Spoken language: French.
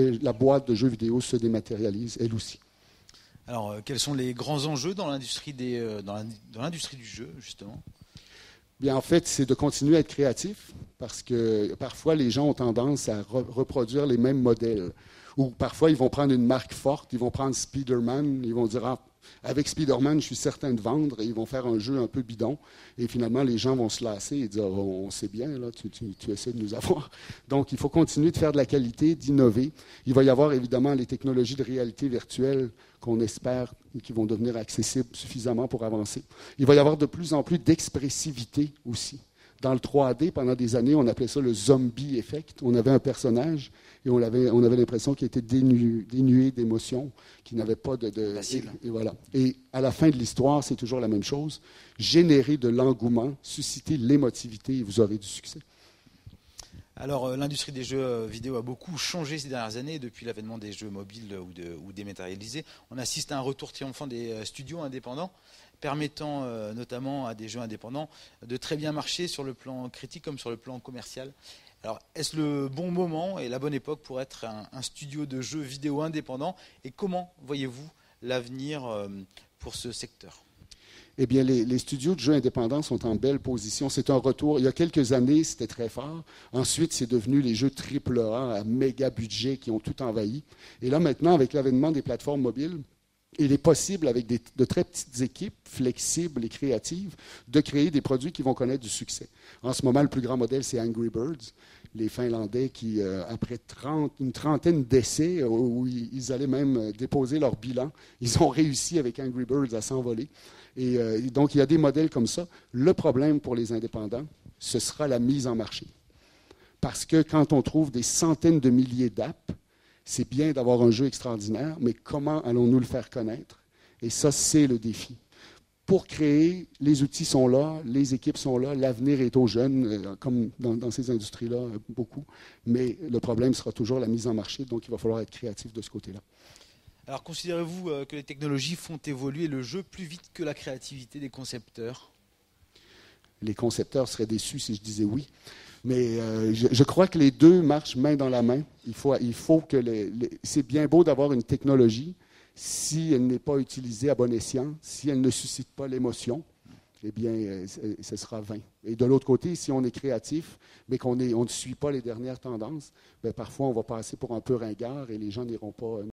Et la boîte de jeux vidéo se dématérialise, elle aussi. Alors, quels sont les grands enjeux dans l'industrie dans l'industrie du jeu, justement? Bien, en fait, c'est de continuer à être créatif, parce que parfois, les gens ont tendance à reproduire les mêmes modèles. Ou parfois, ils vont prendre une marque forte, ils vont prendre Spider-Man, ils vont dire, ah, avec Spider-Man, je suis certain de vendre, et ils vont faire un jeu un peu bidon. Et finalement, les gens vont se lasser et dire, oh, on sait bien, là, tu essaies de nous avoir. Donc, il faut continuer de faire de la qualité, d'innover. Il va y avoir évidemment les technologies de réalité virtuelle qu'on espère qui vont devenir accessibles suffisamment pour avancer. Il va y avoir de plus en plus d'expressivité aussi. Dans le 3D, pendant des années, on appelait ça le zombie effect. On avait un personnage et on avait l'impression qu'il était dénué d'émotions, qu'il n'avait pas et voilà. Et à la fin de l'histoire, c'est toujours la même chose. Générer de l'engouement, susciter l'émotivité et vous aurez du succès. Alors, l'industrie des jeux vidéo a beaucoup changé ces dernières années depuis l'avènement des jeux mobiles ou dématérialisés. On assiste à un retour triomphant des studios indépendants, permettant notamment à des jeux indépendants de très bien marcher sur le plan critique comme sur le plan commercial. Alors, est-ce le bon moment et la bonne époque pour être un studio de jeux vidéo indépendant? Et comment voyez-vous l'avenir pour ce secteur? Eh bien, les studios de jeux indépendants sont en belle position. C'est un retour. Il y a quelques années, c'était très fort. Ensuite, c'est devenu les jeux AAA à méga budget qui ont tout envahi. Et là, maintenant, avec l'avènement des plateformes mobiles, il est possible, avec de très petites équipes flexibles et créatives, de créer des produits qui vont connaître du succès. En ce moment, le plus grand modèle, c'est Angry Birds, les Finlandais qui, après une trentaine d'essais, où ils allaient même déposer leur bilan, ils ont réussi avec Angry Birds à s'envoler. Et donc, il y a des modèles comme ça. Le problème pour les indépendants, ce sera la mise en marché. Parce que quand on trouve des centaines de milliers d'apps, c'est bien d'avoir un jeu extraordinaire, mais comment allons-nous le faire connaître? Et ça, c'est le défi. Pour créer, les outils sont là, les équipes sont là, l'avenir est aux jeunes, comme dans ces industries-là, beaucoup. Mais le problème sera toujours la mise en marché, donc il va falloir être créatif de ce côté-là. Alors, considérez-vous que les technologies font évoluer le jeu plus vite que la créativité des concepteurs? Les concepteurs seraient déçus si je disais oui. Mais je crois que les deux marchent main dans la main. Il faut que c'est bien beau d'avoir une technologie. Si elle n'est pas utilisée à bon escient, si elle ne suscite pas l'émotion, eh bien, ce sera vain. Et de l'autre côté, si on est créatif, mais qu'on ne suit pas les dernières tendances, bien, parfois on va passer pour un peu ringard et les gens n'iront pas